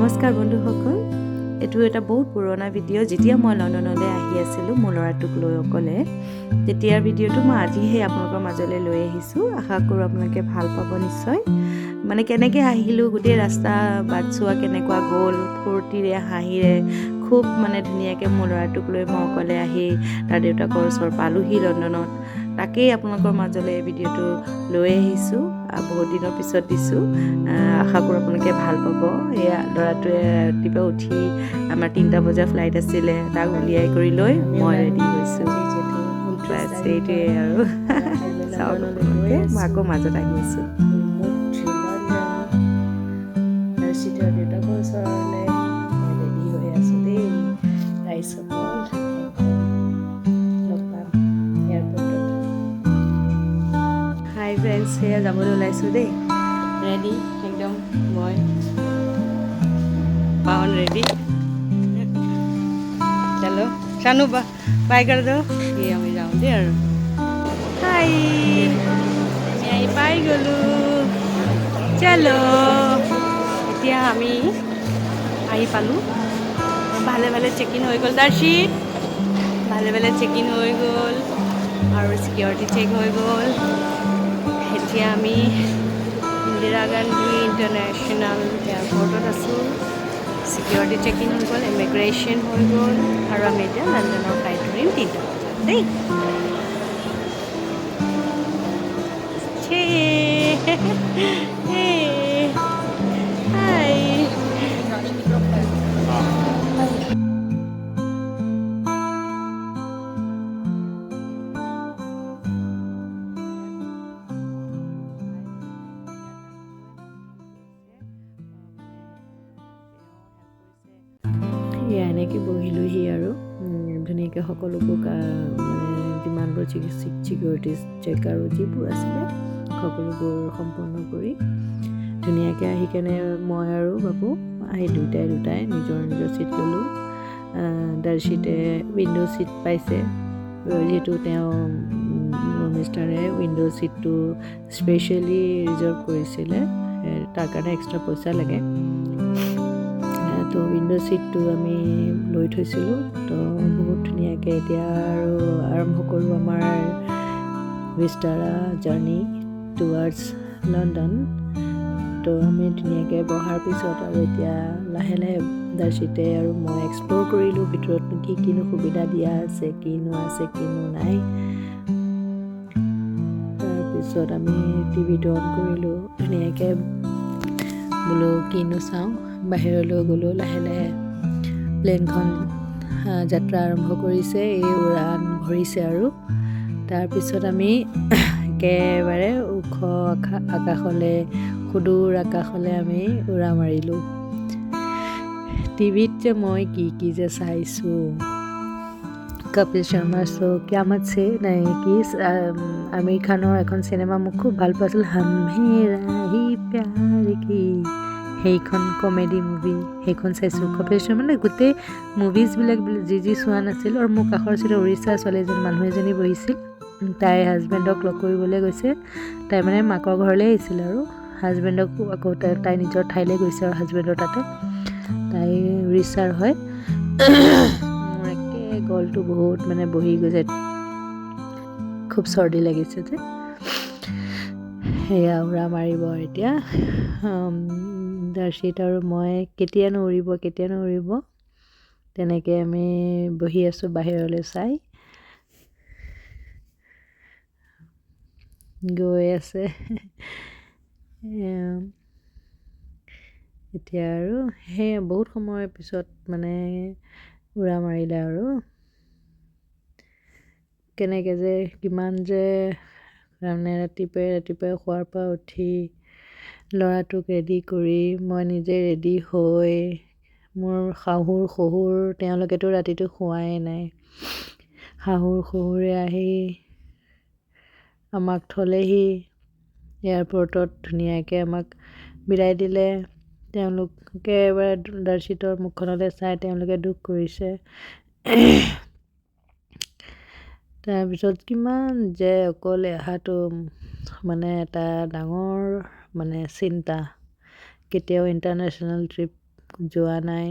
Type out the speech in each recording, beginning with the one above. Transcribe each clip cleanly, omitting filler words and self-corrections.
নমস্কাৰ বন্ধুসকল, এইটো এটা বহুত পুৰণা ভিডিঅ' যেতিয়া মই লণ্ডনলৈ আহি আছিলোঁ মোৰ ল'ৰাটোক লৈ অকলে। তেতিয়াৰ ভিডিঅ'টো মই আজিহে আপোনালোকৰ মাজলৈ লৈ আহিছোঁ। আশা কৰোঁ আপোনালোকে ভাল পাব নিশ্চয়। মানে কেনেকৈ আহিলোঁ, গোটেই ৰাস্তা বাট চোৱা কেনেকুৱা গ'ল, ফূৰ্তিৰে হাঁহিৰে খুব ধুনীয়াকৈ মোৰ ল'ৰাটোক লৈ মই অকলে আহি তাৰ দেউতাকৰ ওচৰ পালোহি লণ্ডনত। তাকেই আপোনালোকৰ মাজলৈ এই ভিডিঅ'টো লৈ আহিছোঁ। বহুত দিনৰ পিছত দিছোঁ। আশা কৰোঁ আপোনালোকে ভাল পাব। এয়া ল'ৰাটোৱে ৰাতিপুৱা উঠি আমাৰ 3টা বজাৰ ফ্লাইট আছিলে, তাক উলিয়াই কৰি লৈ মই ৰেডি হৈছোঁ। বাছ এইটোৱে আৰু চাওক আপোনালোকে, মই আকৌ মাজত আহি আছোঁ। দেউতাকৰ ওচৰলৈ ৰেডি হৈ আছোঁ দেই। হাই ফ্ৰেণ্ডছ, সেয়া যাবলৈ ওলাইছোঁ দেই। ৰেডি একদম, মই पावन रेडी। चलो शानू बाय कर दो। ये আমি যাওঁ দে আৰু হাই, আমি আহি পাই গ'লো। চলো, এতিয়া আমি আহি পালোঁ। ভালে ভালে চেক ইন হৈ গ'ল। দাৰ্শী ভালে ভালে চেক ইন হৈ গ'ল আৰু চিকিউৰিটি চেক হৈ গ'ল। এতিয়া আমি ইন্দিৰা গান্ধী ইণ্টাৰনেশ্যনেল এয়াৰপৰ্টত আছোঁ। চিকিউৰিটি চেক ইন হৈ গ'ল, ইমিগ্ৰেশ্যন হৈ গ'ল আৰু আমি এতিয়া লণ্ডনৰ ফ্লাইট ধৰিম 3টা বজাত দেই। হাই এনেকৈ বহিলোহি আৰু ধুনীয়াকৈ সকলোবোৰ যিমানবোৰ চিকিউৰিটি চেক আৰু যিবোৰ আছিলে সকলোবোৰ সম্পন্ন কৰি ধুনীয়াকৈ আহি কেনে মই আৰু বাবু আহি দুটাই নিজৰ চিট ল'লোঁ। দাৰ্শিতে উইণ্ড' ছিট পাইছে, যিহেতু তেওঁ মিষ্টাৰে উইণ্ড' ছিটটো স্পেচিয়েলি ৰিজাৰ্ভ কৰিছিলে, তাৰ কাৰণে এক্সট্ৰা পইচা লাগে। তো উইণ্ড' ছিটটো আমি লৈ থৈছিলোঁ। তো বহুত ধুনীয়াকৈ এতিয়া আৰু আৰম্ভ কৰোঁ আমাৰ ভিস্তাৰা জাৰ্ণি টুৱাৰ্ডছ লণ্ডন। তো আমি ধুনীয়াকৈ বহাৰ পিছত আৰু এতিয়া লাহে লাহে দাৰ্শিতে আৰু মই এক্সপ্ল'ৰ কৰিলোঁ ভিতৰতনো কিনো সুবিধা দিয়া আছে, কিনো নাই। তাৰপিছত আমি টিভিটো অন কৰিলোঁ, ধুনীয়াকৈ বোলো কিনো চাওঁ। বাহিৰলৈ গ'লোঁ, লাহে লাহে প্লেনখন যাত্ৰা আৰম্ভ কৰিছে, এই উৰাণ ভৰিছে আৰু তাৰপিছত আমি একেবাৰে ওখ আকাশলৈ, সুদূৰ আকাশলৈ আমি উৰা মাৰিলোঁ। টিভিত যে মই কি যে চাইছোঁ, কপিল শৰ্মাৰ শ্ব' কিয়ামত সে নাই কি আমিৰ খানৰ এখন চিনেমা মোক খুব ভাল পাইছিল, হাম হেৰা হি প্যাৰ কি, সেইখন কমেডি মুভি, সেইখন চাইছোঁ। কপিল শৰ্মা গোটেই মুভিজবিলাক যি চোৱা নাছিল। আৰু মোৰ কাষৰ চিটত উৰিষ্যাৰ মানুহ এজনী বহিছিল। তাই হাজবেণ্ডক লগ কৰিবলৈ গৈছে। তাই মাকৰ ঘৰলৈ আহিছিল আৰু হাজবেণ্ডক আকৌ তাই নিজৰ ঠাইলৈ গৈছে আৰু হাজবেণ্ডৰ তাতে। তাই উৰিষ্যাৰ হয়। মোৰ একে গলটো বহুত বহি গৈছে, খুব চৰ্দি লাগিছে যে। সেয়া উৰা মাৰিব এতিয়া দাৰ্শিত আৰু মই। কেতিয়ানো উৰিব তেনেকৈ আমি বহি আছোঁ বাহিৰলৈ চাই। গৈ আছে এতিয়া আৰু সেই বহুত সময়ৰ পিছত উৰা মাৰিলে আৰু কেনেকৈ যে কিমান যে ৰাতিপুৱাই শোৱাৰ পৰা উঠি ল'ৰাটোক ৰেডি কৰি মই নিজে ৰেডি হৈ, মোৰ শহুৰ তেওঁলোকেতো ৰাতিটো শোৱাই নাই। শহুৰে আহি আমাক থলেহি এয়াৰপৰ্টত, ধুনীয়াকৈ আমাক বিদায় দিলে। তেওঁলোকে এবাৰ দাৰ্শিতৰ মুখখনলৈ চাই তেওঁলোকে দুখ কৰিছে। তাৰপিছত কিমান যে অকলে অহাটো এটা ডাঙৰ চিন্তা। কেতিয়াও ইণ্টাৰনেশ্যনেল ট্ৰিপ যোৱা নাই।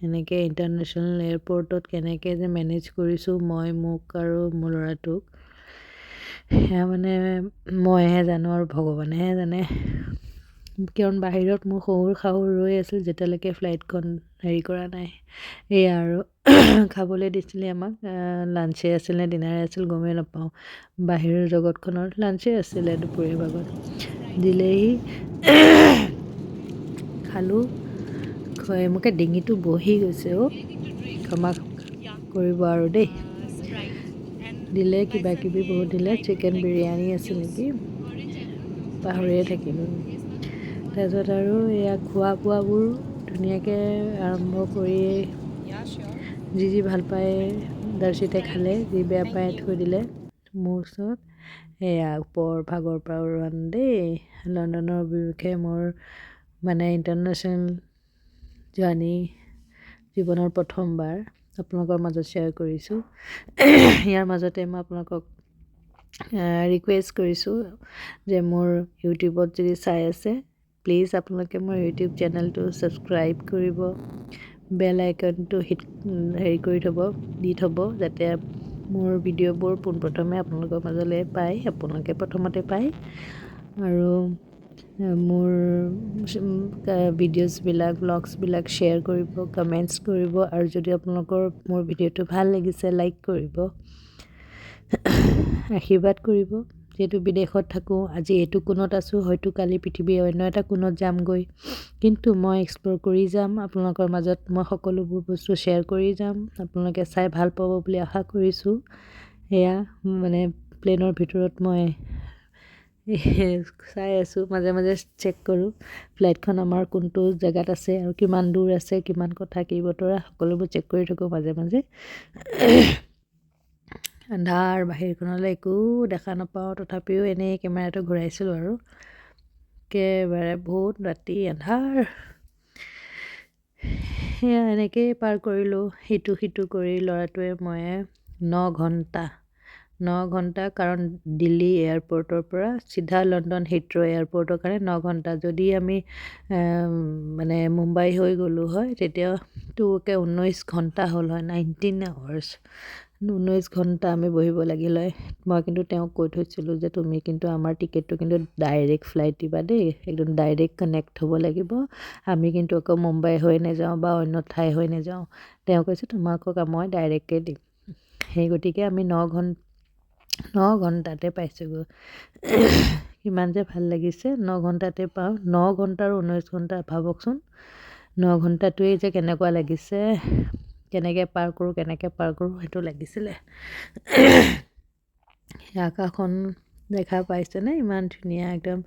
এনেকৈ ইণ্টাৰনেশ্যনেল এয়াৰপৰ্টত কেনেকৈ যে মেনেজ কৰিছোঁ মই মোক আৰু মোৰ ল'ৰাটোক, সেয়া মানে মইহে জানো আৰু ভগৱানেহে জানে। কাৰণ বাহিৰত মোৰ শহুৰ শাহু ৰৈ আছিল যেতিয়ালৈকে ফ্লাইটখন হেৰি কৰা নাই। এয়া আৰু খাবলৈ দিছিলে আমাক, লাঞ্চে আছিল নে ডিনাৰে আছিল গমেই নাপাওঁ। বাহিৰৰ জগতখনৰ লাঞ্চে আছিলে দুপৰীয়া ভাগত দিলেহি। খালোঁ, খুৱাই মোকে ডিঙিটো বহি গৈছে ক্ষমা কৰিব আৰু দেই। দিলে কিবা কিবি বহুত দিলে, চিকেন বিৰিয়ানী আছিল নেকি, পাহৰিয়ে থাকিলোঁ। তাৰপিছত আৰু এয়া খোৱা বোৱাবোৰ ধুনীয়াকৈ আৰম্ভ কৰি যি ভাল পায় দৰ্শিতে খালে, যি বেয়া পায় থৈ দিলে মোৰ ওচৰত। এয়া ওপৰ ভাগৰ পৰা উৰুৱান দেই। লণ্ডনৰ অভিমুখে মোৰ মানে ইণ্টাৰনেশ্যনেল জাৰ্ণি জীৱনৰ প্ৰথমবাৰ আপোনালোকৰ মাজত শ্বেয়াৰ কৰিছোঁ। ইয়াৰ মাজতে মই আপোনালোকক ৰিকুৱেষ্ট কৰিছোঁ যে মোৰ ইউটিউবত যদি চাই আছে, প্লিজ আপোনালোকে মোৰ ইউটিউব চেনেলটো ছাবস্ক্ৰাইব কৰিব, বেল আইকনটো হেৰি কৰি দি থ'ব, যাতে মোৰ ভিডিঅ'বোৰ পোনপ্ৰথমে আপোনালোকৰ মাজলৈ পায়, আপোনালোকে প্ৰথমতে পায়। আৰু মোৰ ভিডিঅ'ছবিলাক ব্লগছবিলাক শ্বেয়াৰ কৰিব, কমেণ্টছ কৰিব, আৰু যদি আপোনালোকৰ মোৰ ভিডিঅ'টো ভাল লাগিছে লাইক কৰিব, আশীৰ্বাদ কৰিব। যিহেতু বিদেশত থাকোঁ, আজি এইটো কোণত আছোঁ, হয়তো কালি পৃথিৱীৰ অন্য এটা কোণত যামগৈ, কিন্তু মই এক্সপ্ল'ৰ কৰি যাম। আপোনালোকৰ মাজত মই সকলোবোৰ বস্তু শ্বেয়াৰ কৰি যাম, আপোনালোকে চাই ভাল পাব বুলি আশা কৰিছোঁ। এয়া মানে প্লেনৰ ভিতৰত মই চাই আছোঁ, মাজে মাজে চেক কৰোঁ ফ্লাইটখন আমাৰ কোনটো জেগাত আছে আৰু কিমান দূৰ আছে, কিমান কথা কি বতৰা, সকলোবোৰ চেক কৰি থাকোঁ মাজে মাজে। আন্ধাৰ, বাহিৰখনলৈ একো দেখা নাপাওঁ, তথাপিও এনেই কেমেৰাটো ঘূৰাইছিলোঁ আৰু একেবাৰে বহুত ৰাতি আন্ধাৰ। সেয়া এনেকৈয়ে পাৰ কৰিলোঁ, সিটো কৰি ল'ৰাটোৱে ময়ে 9 ঘণ্টা, কাৰণ দিল্লী এয়াৰপৰ্টৰ পৰা চিধা লণ্ডন হিথ্ৰ' এয়াৰপৰ্টৰ কাৰণে 9 ঘণ্টা। যদি আমি মানে মুম্বাই হৈ গ'লোঁ হয় তেতিয়াতো 19 ঘণ্টা হ'ল হয়, 19 আৱাৰ্ছ, 19 ঘণ্টা আমি বহিব লাগিল হয়। মই কিন্তু তেওঁক কৈ থৈছিলোঁ যে তুমি কিন্তু আমাৰ টিকেটটো কিন্তু ডাইৰেক্ট ফ্লাইট দিবা দেই, একদম ডাইৰেক্ট কানেক্ট হ'ব লাগিব, আমি কিন্তু আকৌ মুম্বাই হৈ নাযাওঁ বা অন্য ঠাই হৈ নাযাওঁ। তেওঁ কৈছে তোমালোকক মই ডাইৰেক্টকৈ দিম। সেই গতিকে আমি 9 ঘণ্টাতে পাইছোঁগৈ। কিমান যে ভাল লাগিছে, 9 ঘণ্টাতে পাওঁ। 9 ঘণ্টা আৰু 19 ঘণ্টা ভাবকচোন, 9 ঘণ্টাটোৱেই যে কেনেকুৱা লাগিছে, কেনেকৈ পাৰ কৰোঁ সেইটো লাগিছিলে। আকাশখন দেখা পাইছেনে, ইমান ধুনীয়া একদম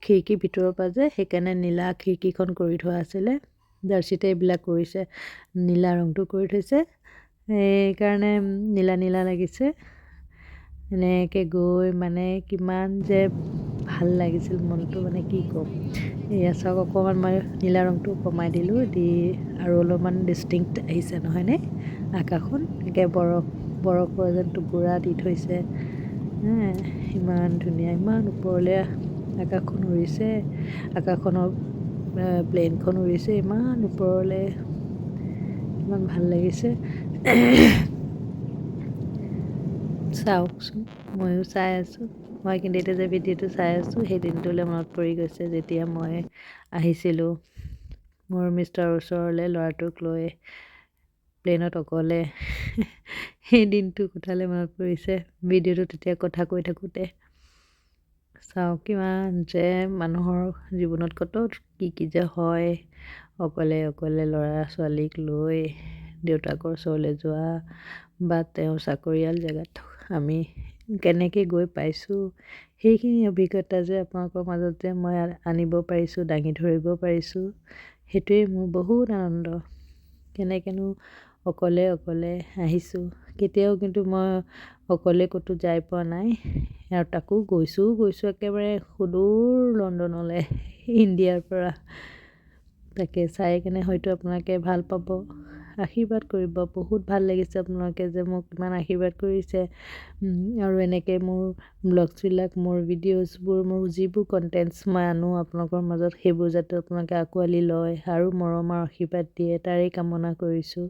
খিৰিকীৰ ভিতৰৰ পৰা যে, সেইকাৰণে নীলা খিৰিকীখন কৰি থোৱা আছিলে, দৰ্শিতে এইবিলাক কৰিছে, নীলা ৰংটো কৰি থৈছে, সেইকাৰণে নীলা লাগিছে। এনেকৈ গৈ মানে কিমান যে ভাল লাগিছিল মনটো, মানে কি ক'ম। এয়া চাওক, অকণমান মই নীলা ৰংটো কমাই দিলোঁ, দি আৰু অলপমান ডিষ্টিংক্ট আহিছে নহয়নে আকাশখন, একে বৰফৰ যেন টুকুৰা দি থৈছে। ইমান ধুনীয়া, ইমান ওপৰলৈ আকাশখন উৰিছে, আকাশখনৰ প্লেনখন উৰিছে ইমান ওপৰলৈ, ইমান ভাল লাগিছে। চাওকচোন, ময়ো চাই আছোঁ। মই কিন্তু এতিয়া যে ভিডিঅ'টো চাই আছোঁ, সেই দিনটোলৈ মনত পৰি গৈছে যেতিয়া মই আহিছিলোঁ মোৰ মিষ্টাৰৰ ওচৰলৈ ল'ৰাটোক লৈ প্লেনত অকলে। সেই দিনটো কথালৈ মনত পৰিছে ভিডিঅ'টো তেতিয়া কথা কৈ থাকোঁতে। চাওক কিমান যে মানুহৰ জীৱনত কত কি যে হয়, অকলে ল'ৰা ছোৱালীক লৈ দেউতাকৰ ওচৰলৈ যোৱা বা তেওঁৰ চাকৰিয়াল জেগাত আমি কেনেকৈ গৈ পাইছোঁ, সেইখিনি অভিজ্ঞতা যে আপোনালোকৰ মাজত যে মই আনিব পাৰিছোঁ, দাঙি ধৰিব পাৰিছোঁ, সেইটোৱেই মোৰ বহুত আনন্দ। কেনেকৈনো অকলে আহিছোঁ, কেতিয়াও কিন্তু মই অকলে ক'তো যাই পোৱা নাই, আৰু তাকো গৈছোঁ একেবাৰে সুদূৰ লণ্ডনলৈ, ইণ্ডিয়াৰ পৰা। তাকে চাই কেনে হয়তো আপোনালোকে ভাল পাব আশীৰ্বাদ কৰিব বহুত ভাল লাগিছে আপোনালোকে যে মোক ইমান আশীৰ্বাদ কৰিছে আৰু এনেকৈ মোৰ ব্লগছবিলাক মোৰ ভিডিঅ'ছবোৰ মোৰ যিবোৰ কণ্টেণ্টছ মই আনো আপোনালোকৰ মাজত সেইবোৰ যাতে আপোনালোকে আঁকোৱালি লয় আৰু মৰমৰ আশীৰ্বাদ দিয়ে তাৰেই কামনা কৰিছোঁ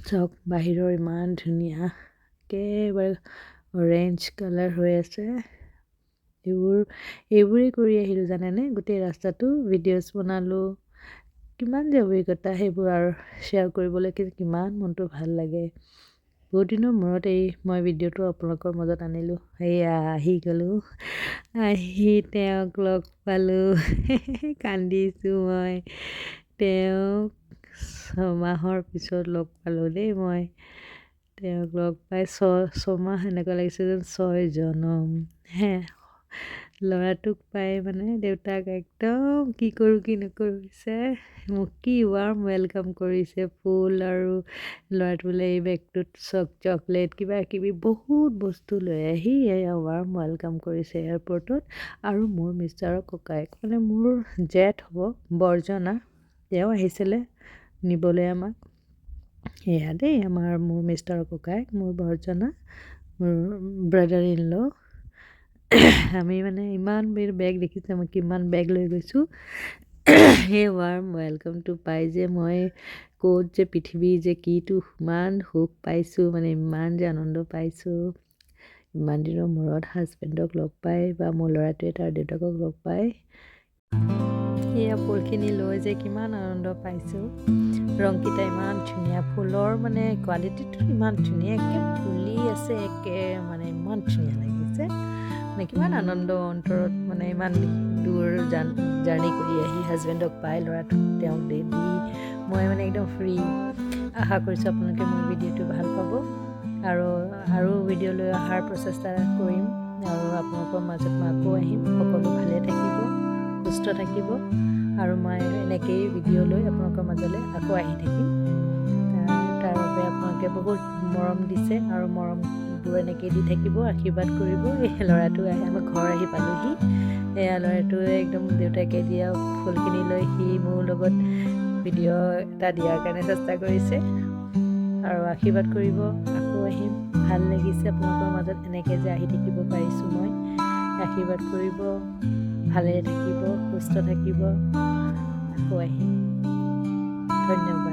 চাওক বাহিৰৰ ইমান ধুনীয়া একেবাৰে অৰেঞ্জ কালাৰ হৈ আছে এইবোৰেই কৰি আহিলোঁ জানেনে গোটেই ৰাস্তাটো ভিডিঅ'ছ বনালোঁ কিমান যে অভিজ্ঞতা সেইবোৰ আৰু শ্বেয়াৰ কৰিবলৈ কিমান মনটো ভাল লাগে বহুত দিনৰ মূৰত মই ভিডিঅ'টো আপোনালোকৰ মাজত আনিলোঁ এয়া আহি গ'লোঁ আহি তেওঁক লগ পালোঁ কান্দিছোঁ মই তেওঁক 6 মাহৰ পিছত লগ পালোঁ দেই মই তেওঁক লগ পাই 6 মাহ এনেকুৱা লাগিছে যেন 6 জনম ল'ৰাটোক পাই মানে দেউতাক একদম কি কৰোঁ কি নকৰোঁ হৈছে মোক কি ৱাৰ্ম ৱেলকাম কৰিছে ফুল আৰু ল'ৰাটো বোলে এই বেগটোত চকলেট কিবা কিবি বহুত বস্তু লৈ আহি ৱাৰ্ম ৱেলকাম কৰিছে এয়াৰপৰ্টত আৰু মোৰ মিষ্টাৰৰ ককায়েক মানে মোৰ জেঠ হ'ব বৰ্জনা তেওঁ আহিছিলে নিবলৈ আমাক এয়া দেই মোৰ মিষ্টাৰৰ ককায়েক মোৰ বৰ্জনা মোৰ ব্ৰাদাৰ ইন ল আমি মানে ইমান বেগ দেখিছে মই কিমান বেগ লৈ গৈছোঁ সেই ৱাৰ্ম ৱেলকামটো পাই যে মই ক'ত যে পৃথিৱী যে কিটো ইমান সুখ পাইছোঁ মানে ইমান যে আনন্দ পাইছোঁ ইমান দিনৰ মূৰত হাজবেণ্ডক লগ পাই বা মোৰ ল'ৰাটোৱে তাৰ দেউতাকক লগ পাই এয়া ফুলখিনি লৈ যে কিমান আনন্দ পাইছোঁ ৰংকেইটা ইমান ধুনীয়া ফুলৰ মানে কোৱালিটিটো ইমান ধুনীয়াকৈ ফুলি আছে মানে ইমান ধুনীয়া লাগিছে মানে কিমান আনন্দ অন্তৰত মানে ইমান দূৰ জাৰ্ণি কৰি আহি হাজবেণ্ডক পাই ল'ৰাটোক তেওঁক দি মই মানে একদম ফ্ৰী আশা কৰিছোঁ আপোনালোকে মোৰ ভিডিঅ'টো ভাল পাব আৰু ভিডিঅ' লৈ অহাৰ প্ৰচেষ্টা কৰিম আৰু আপোনালোকৰ মাজত মই আকৌ আহিম সকলো ভালে থাকিব সুস্থ থাকিব আৰু মই এনেকৈয়ে ভিডিঅ' লৈ আপোনালোকৰ মাজলৈ আকৌ আহি থাকিম তাৰ বাবে আপোনালোকে বহুত মৰম দিছে আৰু মৰমবোৰ এনেকৈ দি থাকিব আশীৰ্বাদ কৰিব এই ল'ৰাটো আমাৰ ঘৰ আহি পালোহি এয়া ল'ৰাটোৱে একদম দেউতাকে দিয়া ফুলখিনি লৈ সি মোৰ লগত ভিডিঅ' এটা দিয়াৰ কাৰণে চেষ্টা কৰিছে আৰু আশীৰ্বাদ কৰিব আকৌ আহিম ভাল লাগিছে আপোনালোকৰ মাজত এনেকৈ যে আহি থাকিব পাৰিছোঁ মই আশীৰ্বাদ কৰিব ভালে থাকিব সুস্থ থাকিব আকৌ আহিম ধন্যবাদ।